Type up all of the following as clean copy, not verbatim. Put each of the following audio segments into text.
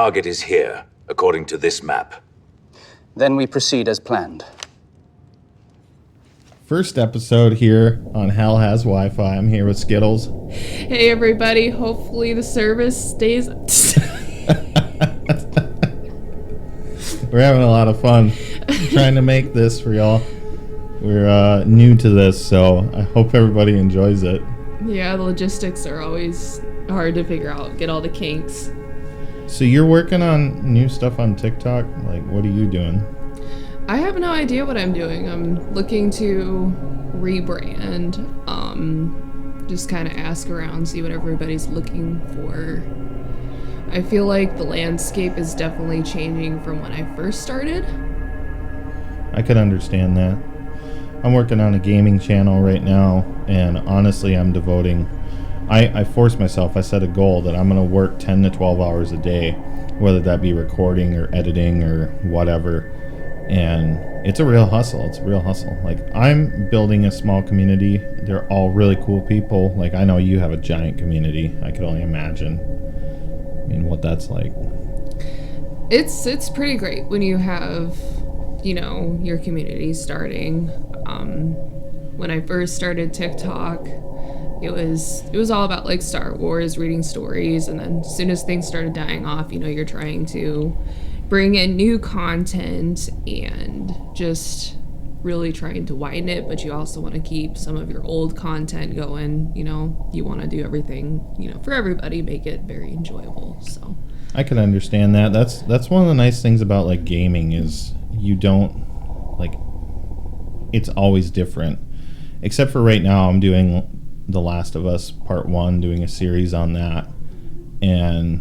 target is here, according to this map. Then we proceed as planned. First episode here on Hal Has Wi-Fi. I'm here with Skittles. Hey everybody, hopefully the service stays. We're having a lot of fun trying to make this for y'all. We're new to this, so I hope everybody enjoys it. Yeah, the logistics are always hard to figure out, get all the kinks. So you're working on new stuff on TikTok? Like, what are you doing? I have no idea what I'm doing. I'm looking to rebrand, just kind of ask around, see what everybody's looking for. I feel like the landscape is definitely changing from when I first started. I could understand that. I'm working on a gaming channel right now, and honestly, I'm devoting... I forced myself, I set a goal that I'm going to work 10 to 12 hours a day, whether that be recording or editing or whatever. And it's a real hustle. It's a real hustle. Like, I'm building a small community. They're all really cool people. Like, I know you have a giant community. I could only imagine. I mean, what that's like. It's pretty great when you have, you know, your community starting. When I first started TikTok, it was all about like Star Wars, reading stories, and then as soon as things started dying off, you know, you're trying to bring in new content and just really trying to widen it, but you also want to keep some of your old content going. You know, you want to do everything, you know, for everybody, make it very enjoyable. So I can understand that. That's one of the nice things about like gaming is you don't like, it's always different. Except for right now, I'm doing The Last of Us Part 1, doing a series on that. And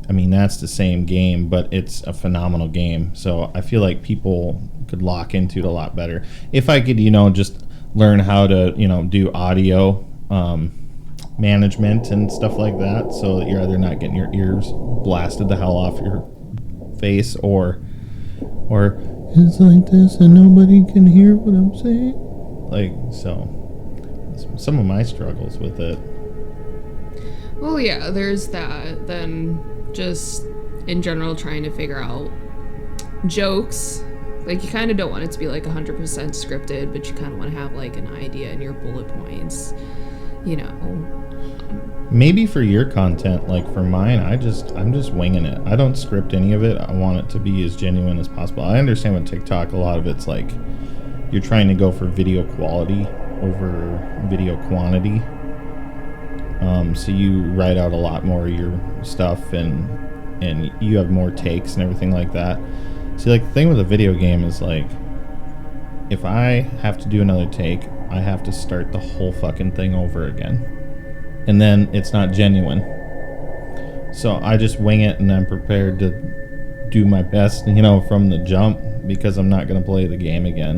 I mean, that's the same game, but it's a phenomenal game. So I feel like people could lock into it a lot better. If I could, you know, just learn how to, you know, do audio management and stuff like that, so that you're either not getting your ears blasted the hell off your face, or it's like this and nobody can hear what I'm saying. Like, so some of my struggles with it. well, yeah, there's that. Then just in general trying to figure out jokes. Like, you kind of don't want it to be like 100% scripted, but you kind of want to have like an idea in your bullet points, you know. Maybe for your content, like for mine, I'm just winging it. I don't script any of it. I want it to be as genuine as possible. I understand with TikTok, a lot of it's like you're trying to go for video quality over video quantity. So you write out a lot more of your stuff, and you have more takes and everything like that. See, like, the thing with a video game is, like, if I have to do another take, I have to start the whole fucking thing over again. And then it's not genuine. So I just wing it, and I'm prepared to do my best, you know, from the jump, because I'm not going to play the game again,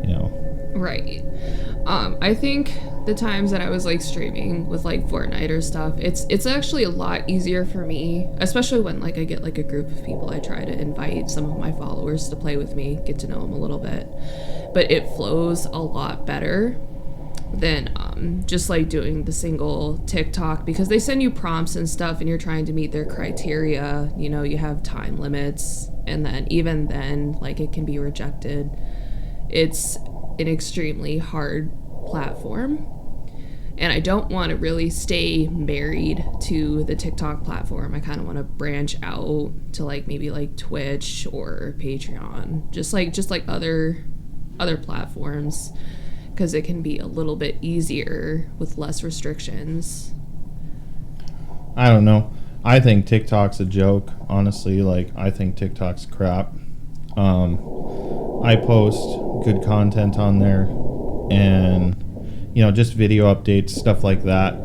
you know. Right. I think the times that I was like streaming with like Fortnite or stuff, it's actually a lot easier for me, especially when like I get like a group of people. I try to invite some of my followers to play with me, get to know them a little bit, but it flows a lot better than just like doing the single TikTok, because they send you prompts and stuff and you're trying to meet their criteria. You know, you have time limits, and then even then, like, it can be rejected. It's an extremely hard platform, and I don't want to really stay married to the TikTok platform. I kind of want to branch out to like maybe like Twitch or Patreon, just like other platforms, because it can be a little bit easier with less restrictions. I don't know. I think TikTok's a joke, honestly. Like, I think TikTok's crap. I post good content on there, and, you know, just video updates, stuff like that.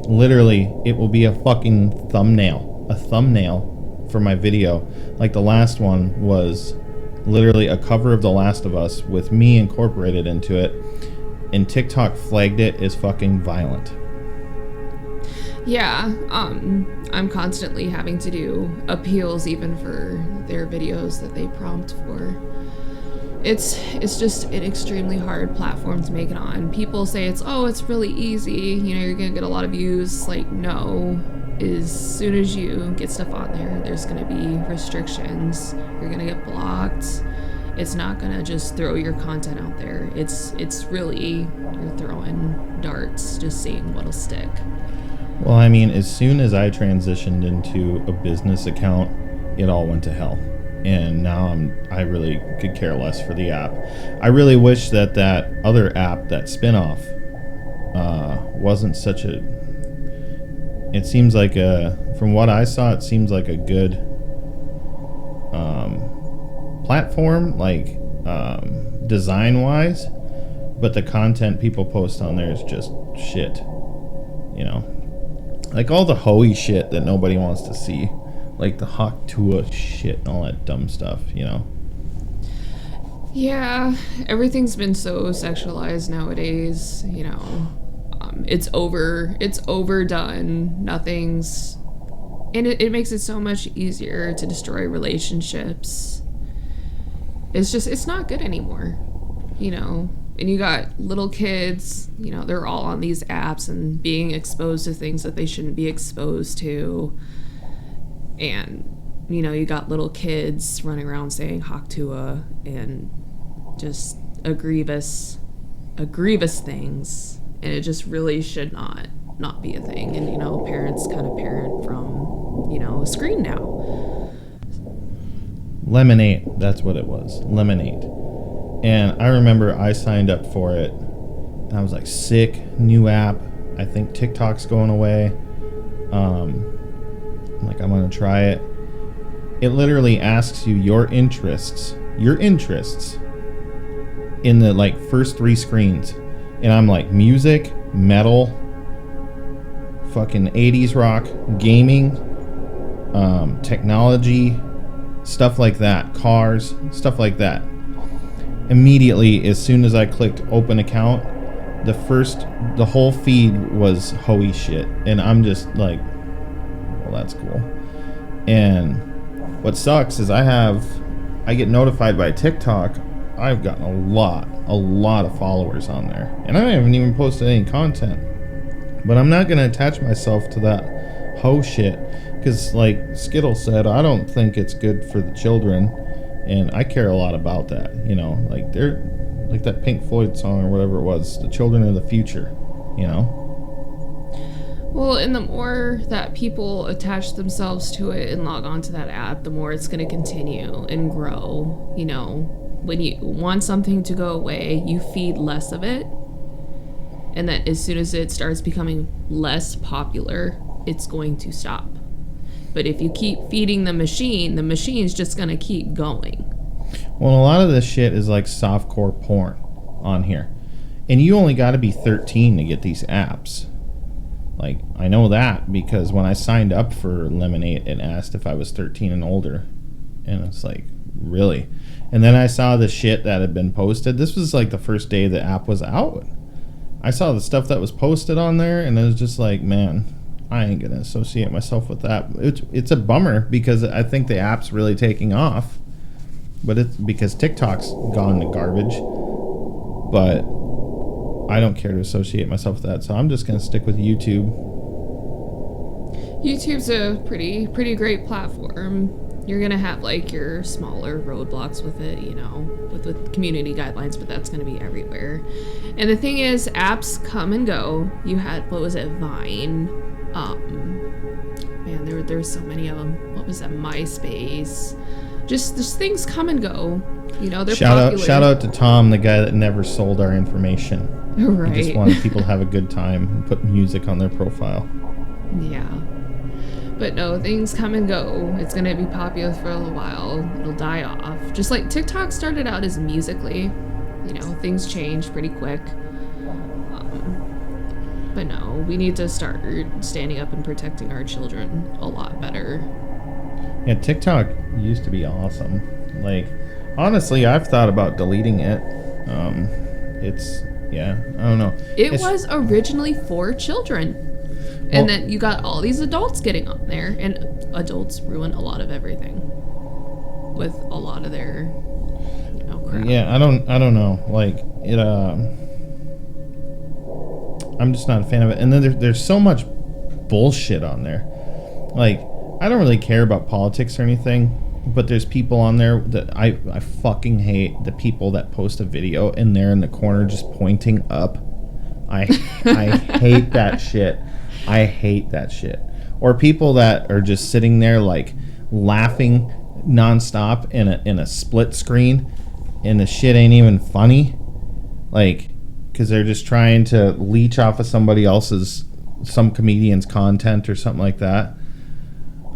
Literally, it will be a fucking thumbnail for my video. Like, the last one was literally a cover of The Last of Us with me incorporated into it, and TikTok flagged it as fucking violent. Yeah, I'm constantly having to do appeals even for their videos that they prompt for. It's just an extremely hard platform to make it on. People say it's really easy, you know, you're gonna get a lot of views. Like, no, as soon as you get stuff on there, there's going to be restrictions. You're going to get blocked. It's not going to just throw your content out there. It's really, you're throwing darts, just seeing what'll stick. Well, I mean, as soon as I transitioned into a business account, it all went to hell. And now I really could care less for the app. I really wish that other app, that spinoff, wasn't such a... It seems like from what I saw, it seems like a good platform, like design-wise, but the content people post on there is just shit, you know? Like all the hoey shit that nobody wants to see. Like the Hawk Tua shit and all that dumb stuff, you know? Yeah, everything's been so sexualized nowadays, you know. It's overdone. Nothing's... And it makes it so much easier to destroy relationships. It's not good anymore, you know? And you got little kids, you know, they're all on these apps and being exposed to things that they shouldn't be exposed to. And, you know, you got little kids running around saying Hawk Tua and just grievous things. And it just really should not be a thing. And, you know, parents kind of parent from, you know, a screen now. Lemonade, that's what it was. Lemonade. And I remember I signed up for it. And I was like, sick, new app. I think TikTok's going away. I'm like, I'm going to try it. It literally asks you your interests in the like first 3 screens. And I'm like, music, metal, fucking 80s rock, gaming, technology, stuff like that, cars, stuff like that. Immediately, as soon as I clicked open account, the whole feed was hoey shit. And I'm just like, well, that's cool. And what sucks is I get notified by TikTok. I've gotten a lot of followers on there. And I haven't even posted any content. But I'm not going to attach myself to that hoe shit. Because like Skittle said, I don't think it's good for the children. And I care a lot about that. You know, like they're like that Pink Floyd song or whatever it was. The children of the future, you know? Well, and the more that people attach themselves to it and log on to that app, the more it's going to continue and grow. You know, when you want something to go away, you feed less of it. And that as soon as it starts becoming less popular, it's going to stop. But if you keep feeding the machine's just going to keep going. Well, a lot of this shit is like softcore porn on here. And you only got to be 13 to get these apps. Like, I know that because when I signed up for Lemonade, it asked if I was 13 and older. And it's like, really? And then I saw the shit that had been posted. This was like the first day the app was out. I saw the stuff that was posted on there, and it was just like, man, I ain't going to associate myself with that. It's a bummer because I think the app's really taking off. But it's because TikTok's gone to garbage. But I don't care to associate myself with that, so I'm just going to stick with YouTube. YouTube's a pretty great platform. You're going to have like your smaller roadblocks with it, you know, with community guidelines, but that's going to be everywhere. And the thing is, apps come and go. You had, what was it, Vine? Man, there were so many of them. What was that, MySpace? Just things come and go. You know, they're popular. Shout out to Tom, the guy that never sold our information. Right. He just wanted people to have a good time and put music on their profile. Yeah. But no, things come and go. It's going to be popular for a little while. It'll die off. Just like TikTok started out as Musical.ly. You know, things change pretty quick. But no, we need to start standing up and protecting our children a lot better. Yeah, TikTok used to be awesome. Like, honestly, I've thought about deleting it. I don't know. It was originally for children. And then you got all these adults getting on there, and adults ruin a lot of everything with a lot of their, you know, crap. Yeah, I don't know. Like it. I'm just not a fan of it. And then there's so much bullshit on there. Like, I don't really care about politics or anything, but there's people on there that I fucking hate, the people that post a video and they're in the corner just pointing up. I hate that shit. I hate that shit. Or people that are just sitting there like laughing nonstop in a split screen and the shit ain't even funny. Like, because they're just trying to leech off of some comedian's content or something like that.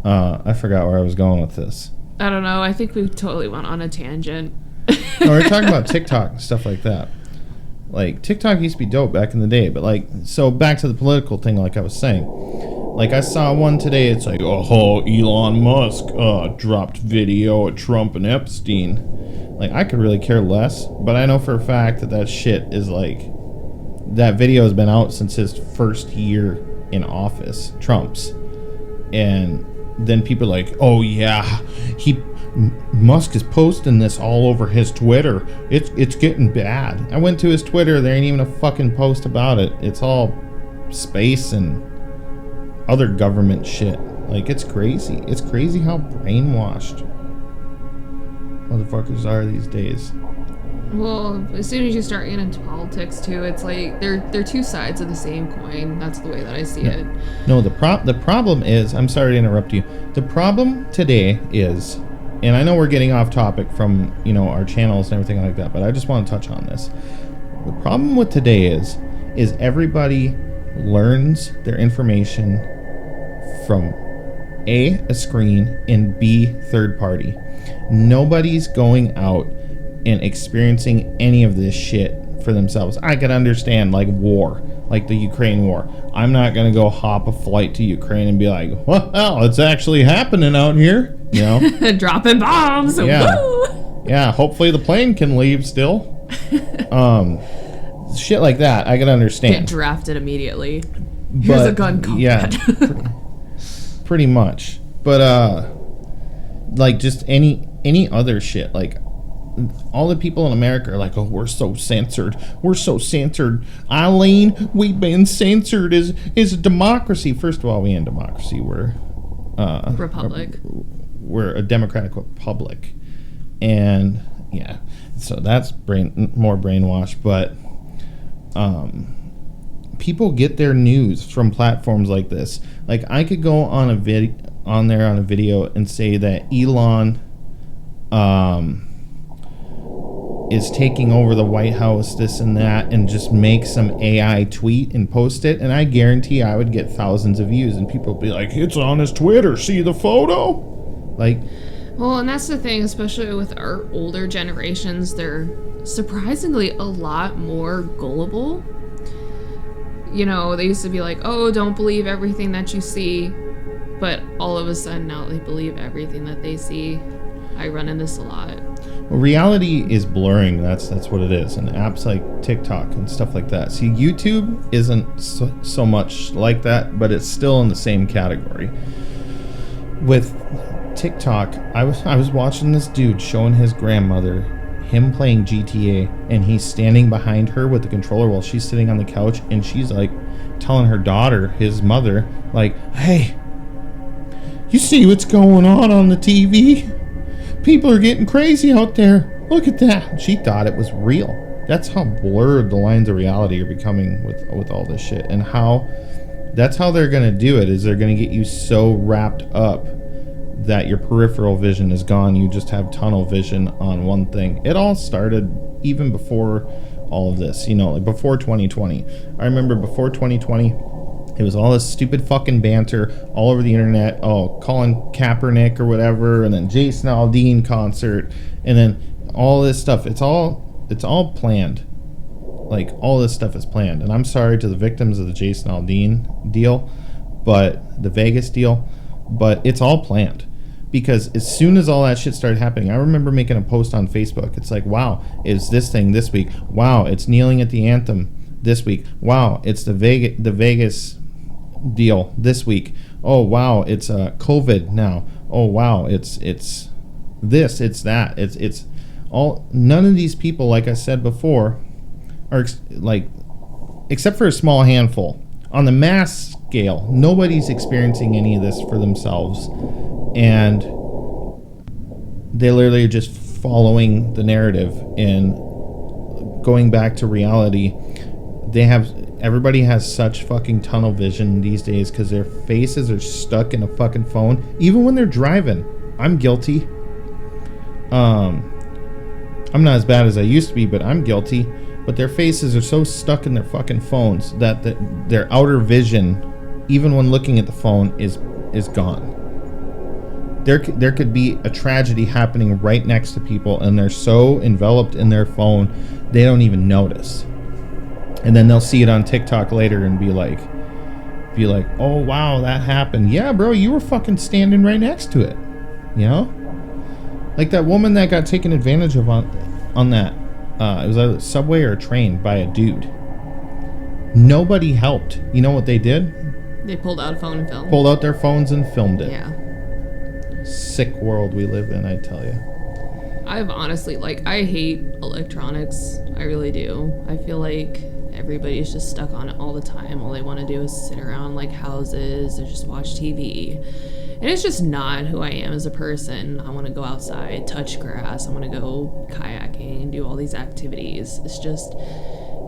I forgot where I was going with this. I don't know. I think we totally went on a tangent. No, we're talking about TikTok and stuff like that. Like, TikTok used to be dope back in the day, but like, so back to the political thing, like I was saying. Like, I saw one today, it's like, oh, Elon Musk dropped video of Trump and Epstein. Like, I could really care less, but I know for a fact that shit is like, that video has been out since his first year in office, Trump's. And then people are like, oh yeah, Musk is posting this all over his Twitter. It's getting bad. I went to his Twitter, there ain't even a fucking post about it. It's all space and other government shit. Like, it's crazy. It's crazy how brainwashed motherfuckers are these days. Well, as soon as you start getting into politics too, it's like they're two sides of the same coin. That's the way that I see it. No, the problem is, I'm sorry to interrupt you. The problem today is, and I know we're getting off topic from, our channels and everything like that, but I just want to touch on this. The problem with today is everybody learns their information from A, a screen, and B, third party. Nobody's going out and experiencing any of this shit for themselves. I can understand, like, war, like the Ukraine war. I'm not gonna go hop a flight to Ukraine and be like, well, it's actually happening out here, dropping bombs. Yeah. Woo! Yeah, hopefully the plane can leave still. Shit like that, I can understand. Get drafted immediately. Here's a gun, combat. Yeah, pretty much. But like, just any other shit, like, all the people in America are like, oh, we're so censored. Eileen, we've been censored as a democracy. First of all, we ain't democracy. We're Republic. We're a democratic republic. And yeah, so that's more brainwashed. But people get their news from platforms like this. Like, I could go on a video and say that Elon is taking over the White House, this and that, and just make some AI tweet and post it, and I guarantee I would get thousands of views, and people would be like, it's on his Twitter, see the photo? Like, well, and that's the thing, especially with our older generations, they're surprisingly a lot more gullible. They used to be like, oh, don't believe everything that you see, but all of a sudden now they believe everything that they see. I run into this a lot. well, reality is blurring. That's what it is. And apps like TikTok and stuff like that. See, YouTube isn't so much like that, but it's still in the same category. With TikTok, I was watching this dude showing his grandmother him playing GTA, and he's standing behind her with the controller while she's sitting on the couch, and she's like telling her daughter, his mother, like, hey, you see what's going on the TV? People are getting crazy out there. Look at that. And she thought it was real. That's how blurred the lines of reality are becoming with all this shit, and that's how they're going to do it, is they're going to get you so wrapped up that your peripheral vision is gone. You just have tunnel vision on one thing. It all started even before all of this, like before 2020. I remember before 2020, it was all this stupid fucking banter all over the internet. Oh, Colin Kaepernick or whatever, and then Jason Aldean concert, and then all this stuff. It's all planned. Like, all this stuff is planned. And I'm sorry to the victims of the Jason Aldean deal, but the Vegas deal, but it's all planned. Because as soon as all that shit started happening, I remember making a post on Facebook. It's like, wow, it's this thing this week. Wow, it's kneeling at the anthem this week. Wow, it's the Vegas deal this week. Oh, wow, it's COVID now. Oh, wow, it's this, it's that. It's all. None of these people, like I said before, are like, except for a small handful, on the mass scale, nobody's experiencing any of this for themselves, and they literally are just following the narrative and going back to reality. Everybody has such fucking tunnel vision these days because their faces are stuck in a fucking phone, even when they're driving. I'm guilty. I'm not as bad as I used to be, but I'm guilty. But their faces are so stuck in their fucking phones that their outer vision, even when looking at the phone, is gone. There could be a tragedy happening right next to people, and they're so enveloped in their phone, they don't even notice. And then they'll see it on TikTok later and be like, oh wow, that happened. Yeah, bro, you were fucking standing right next to it. You know? Like that woman that got taken advantage of on that, it was a subway or a train by a dude. Nobody helped. You know what they did? They pulled out a phone and filmed. Pulled out their phones and filmed it. Yeah. Sick world we live in, I tell you. I've honestly, I hate electronics. I really do. I feel like everybody's just stuck on it all the time. All they want to do is sit around like houses or just watch TV. And it's just not who I am as a person. I want to go outside, touch grass. I want to go kayaking and do all these activities.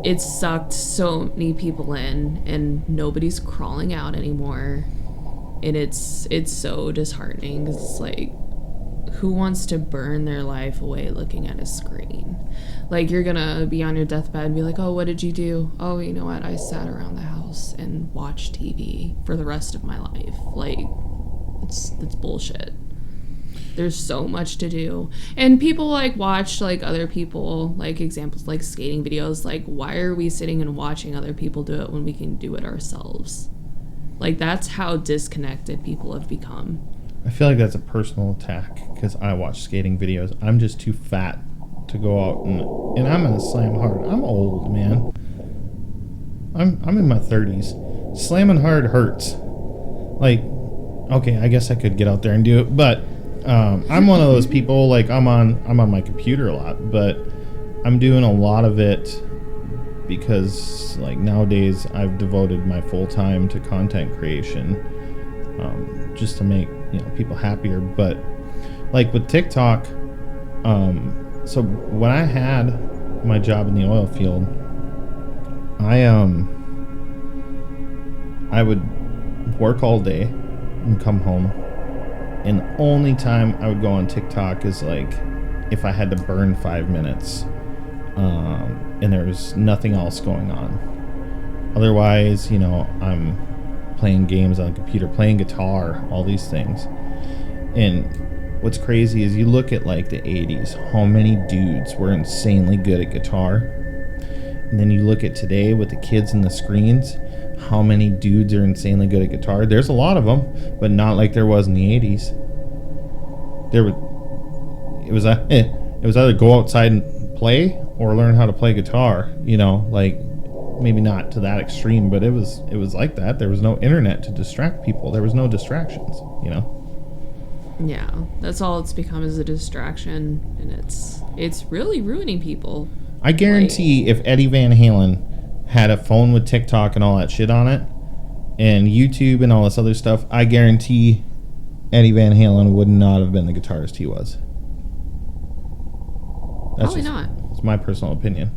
It's sucked so many people in, and nobody's crawling out anymore. And it's so disheartening, because it's like, who wants to burn their life away looking at a screen? Like, you're gonna be on your deathbed and be like, oh, what did you do? Oh, you know what? I sat around the house and watched TV for the rest of my life. Like, it's bullshit. There's so much to do. And people watch other people, examples like skating videos. Like, why are we sitting and watching other people do it when we can do it ourselves? Like, that's how disconnected people have become. I feel like that's a personal attack because I watch skating videos. I'm just too fat to go out and I'm gonna slam hard. I'm old, man. I'm in my 30s. Slamming hard hurts. Like, okay, I guess I could get out there and do it, but I'm one of those people. I'm on my computer a lot, but I'm doing a lot of it because nowadays I've devoted my full time to content creation, just to make people happier. But with TikTok, so when I had my job in the oil field, I would work all day and come home, and the only time I would go on TikTok is if I had to burn 5 minutes, and there was nothing else going on. Otherwise, I'm playing games on the computer, playing guitar, all these things. And what's crazy is you look at the 80s, how many dudes were insanely good at guitar, and then you look at today with the kids and the screens, how many dudes are insanely good at guitar. There's a lot of them, but not like there was in the 80s. It was either go outside and play or learn how to play guitar, maybe not to that extreme, but it was like that. There was no internet to distract people. There was no distractions, Yeah, that's all it's become, is a distraction, and it's really ruining people. I guarantee if Eddie Van Halen had a phone with TikTok and all that shit on it, and YouTube and all this other stuff, I guarantee Eddie Van Halen would not have been the guitarist he was. Probably not. It's my personal opinion.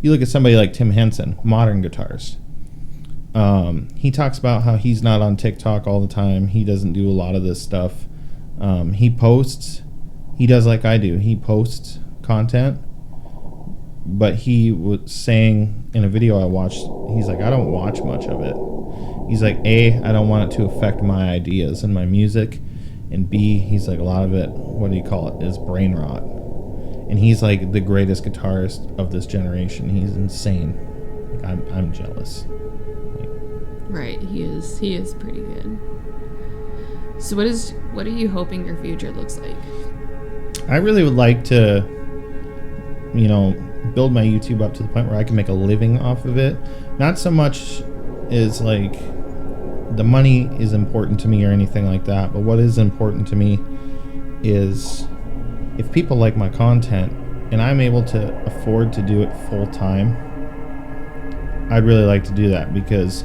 You look at somebody like Tim Henson, modern guitarist. He talks about how he's not on TikTok all the time. He doesn't do a lot of this stuff. He posts. He does like I do. He posts content. But he was saying in a video I watched, he's like, I don't watch much of it. He's like, A, I don't want it to affect my ideas and my music. And B, he's like, a lot of it, what do you call it, is brain rot. And he's like the greatest guitarist of this generation. He's insane. I'm jealous. Right, he is pretty good. So what are you hoping your future looks like? I really would like to, build my YouTube up to the point where I can make a living off of it. Not so much is the money is important to me or anything like that, but what is important to me is if people like my content and I'm able to afford to do it full time, I'd really like to do that, because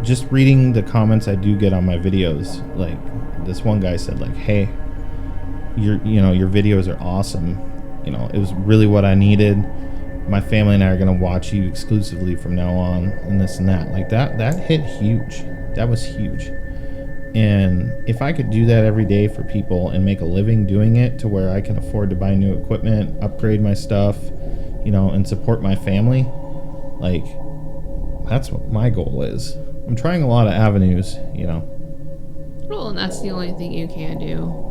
just reading the comments I do get on my videos, like this one guy said, like, hey, your videos are awesome. It was really what I needed. My family and I are going to watch you exclusively from now on, and this and that. Like that hit huge. That was huge. And if I could do that every day for people and make a living doing it, to where I can afford to buy new equipment, upgrade my stuff, and support my family, like, that's what my goal is. I'm trying a lot of avenues, Well, and that's the only thing you can do.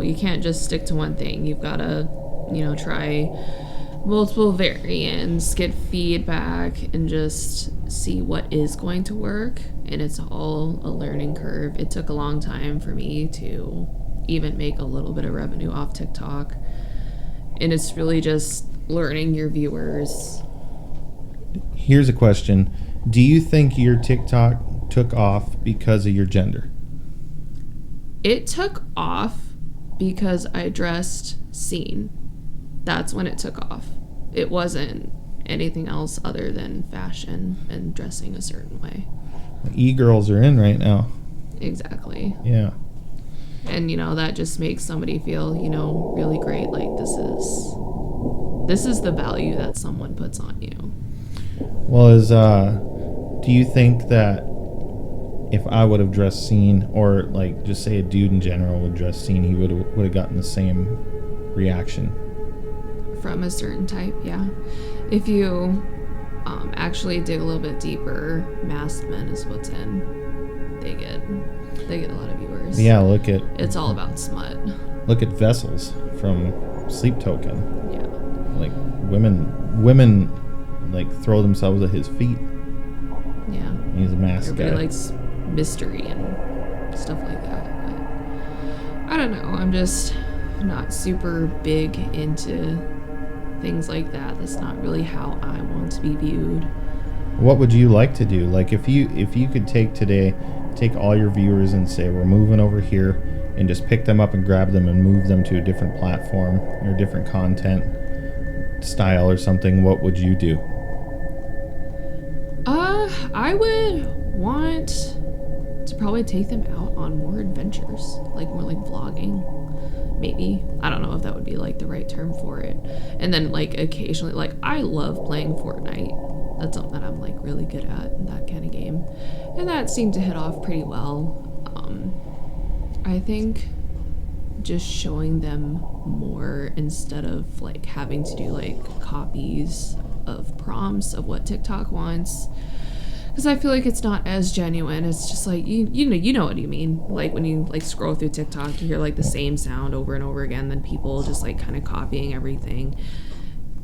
You can't just stick to one thing. You've got to, try multiple variants, get feedback, and just see what is going to work. And it's all a learning curve. It took a long time for me to even make a little bit of revenue off TikTok. And it's really just learning your viewers. Here's a question. Do you think your TikTok took off because of your gender? It took off because I dressed scene. That's when it took off. It wasn't anything else other than fashion and dressing a certain way. E-girls are in right now. Exactly. Yeah. And that just makes somebody feel, really great. Like, this is the value that someone puts on you. Well, do you think that if I would have dressed scene, or like just say a dude in general would dress scene, he would have gotten the same reaction? From a certain type, yeah. If you actually dig a little bit deeper, masked men is what's in. They get a lot of viewers. Yeah, it's all about smut. Look at Vessels from Sleep Token. Yeah. Like women like throw themselves at his feet. Yeah. He's a masked guy. Everybody likes mystery and stuff like that. But I don't know. I'm just not super big into things like that. That's not really how I want to be viewed. What would you like to do? Like, if you could take all your viewers and say, we're moving over here, and just pick them up and grab them and move them to a different platform or different content style or something, what would you do? I would want to probably take them out on more adventures, like more like vlogging. Maybe. I don't know if that would be like the right term for it. And then like occasionally, like, I love playing Fortnite. That's something that I'm like really good at, in that kind of game. And that seemed to hit off pretty well. I think just showing them more instead of like having to do like copies of prompts of what TikTok wants. Because I feel like it's not as genuine. It's just like, you know what you mean. Like when you like scroll through TikTok, you hear like the same sound over and over again, then people just like kind of copying everything.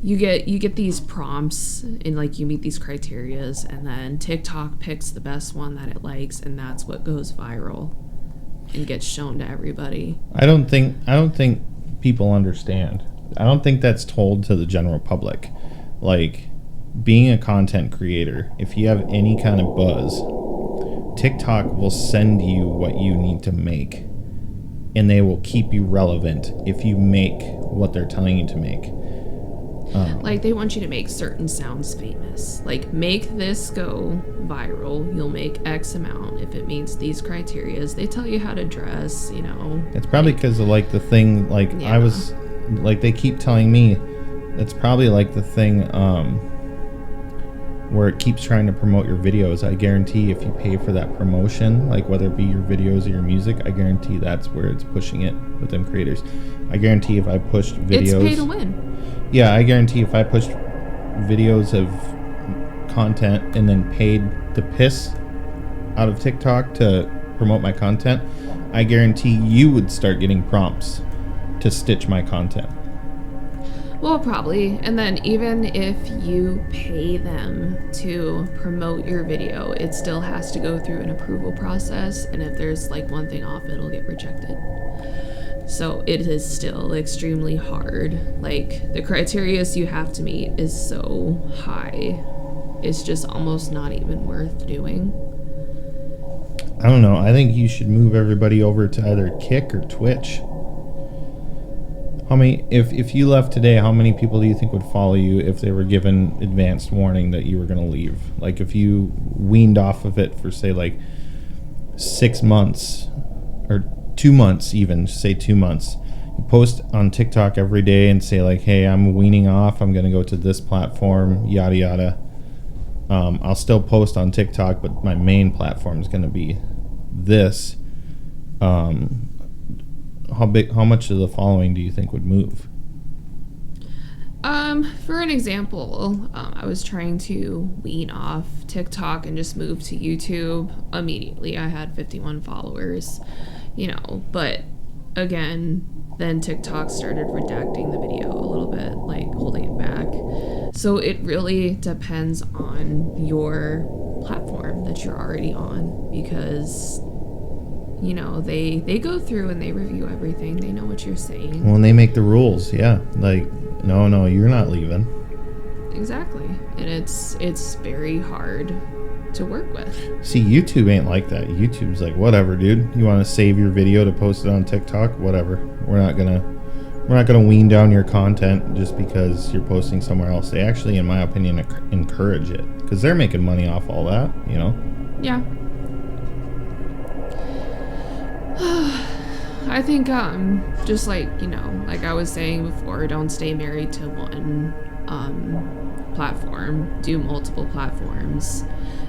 You get these prompts and like you meet these criterias, and then TikTok picks the best one that it likes, and that's what goes viral and gets shown to everybody. I don't think people understand. I don't think that's told to the general public. Like, being a content creator, if you have any kind of buzz, TikTok will send you what you need to make, and they will keep you relevant if you make what they're telling you to make. Like, they want you to make certain sounds famous. Like, make this go viral, you'll make X amount if it meets these criterias. They tell you how to dress, It's probably because of like the thing, like, yeah. I was like, they keep telling me it's probably like the thing where it keeps trying to promote your videos. I guarantee if you pay for that promotion, like whether it be your videos or your music, I guarantee that's where it's pushing it with them creators. I guarantee if I pushed videos, it's pay to win. Yeah, I guarantee if I pushed videos of content and then paid the piss out of TikTok to promote my content, I guarantee you would start getting prompts to stitch my content. Well, probably. And then even if you pay them to promote your video, it still has to go through an approval process. And if there's like one thing off, it'll get rejected. So it is still extremely hard. Like, the criteria you have to meet is so high. It's just almost not even worth doing. I don't know. I think you should move everybody over to either Kick or Twitch. How many, if you left today, how many people do you think would follow you if they were given advanced warning that you were going to leave? Like if you weaned off of it for say like 6 months or 2 months, even say 2 months, you post on TikTok every day and say like, hey, I'm weaning off, I'm going to go to this platform, yada yada. I'll still post on TikTok, but my main platform is going to be this. How much of the following do you think would move? For an example, I was trying to wean off TikTok and just move to YouTube. Immediately, I had 51 followers, but again, then TikTok started redacting the video a little bit, like holding it back. So it really depends on your platform that you're already on, because they go through and they review everything. They know what you're saying. Well, and they make the rules, yeah. Like, no, you're not leaving. Exactly. And it's very hard to work with. See, YouTube ain't like that. YouTube's like, whatever, dude. You want to save your video to post it on TikTok? Whatever. We're not gonna wean down your content just because you're posting somewhere else. They actually, in my opinion, encourage it because they're making money off all that, Yeah. I think just like I was saying before, don't stay married to one platform. Do multiple platforms.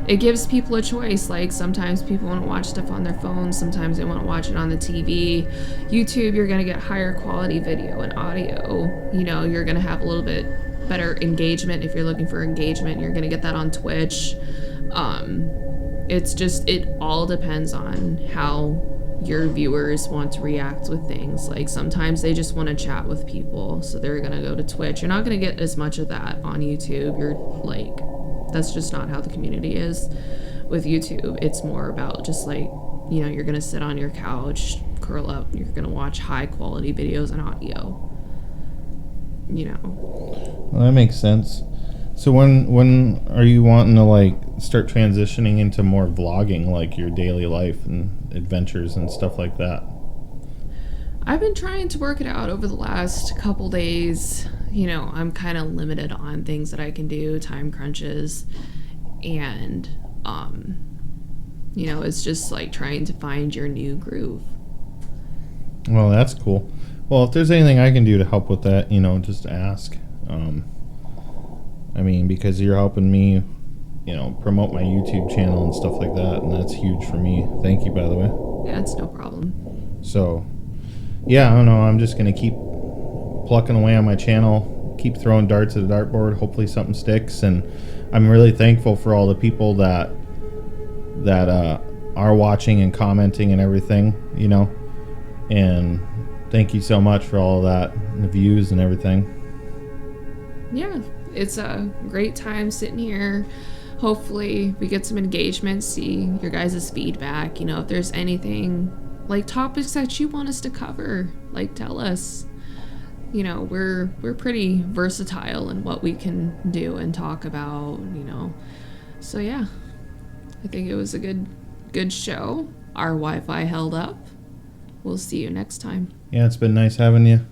It gives people a choice. Like sometimes people want to watch stuff on their phones, sometimes they want to watch it on the TV. YouTube, you're going to get higher quality video and audio. You're going to have a little bit better engagement. If you're looking for engagement, you're going to get that on Twitch. It all depends on how your viewers want to react with things. Like sometimes they just want to chat with people, so they're gonna go to Twitch. You're not gonna get as much of that on YouTube. That's just not how the community is with YouTube. It's more about just you're gonna sit on your couch, curl up, you're gonna watch high quality videos and audio. Well, that makes sense. So when are you wanting to start transitioning into more vlogging, like your daily life and adventures and stuff like that? I've been trying to work it out over the last couple days. I'm kind of limited on things that I can do, time crunches, and it's just like trying to find your new groove. Well, that's cool. Well, if there's anything I can do to help with that, just ask. Because you're helping me, promote my YouTube channel and stuff like that, and that's huge for me. Thank you, by the way. Yeah, it's no problem. So, yeah, I don't know. I'm just going to keep plucking away on my channel, keep throwing darts at the dartboard. Hopefully something sticks, and I'm really thankful for all the people that are watching and commenting and everything, and thank you so much for all of that, and the views and everything. Yeah, it's a great time sitting here. Hopefully we get some engagement, see your guys' feedback. If there's anything like topics that you want us to cover, tell us. We're pretty versatile in what we can do and talk about, So yeah, I think it was a good show. Our Wi-Fi held up. We'll see you next time. Yeah, it's been nice having you.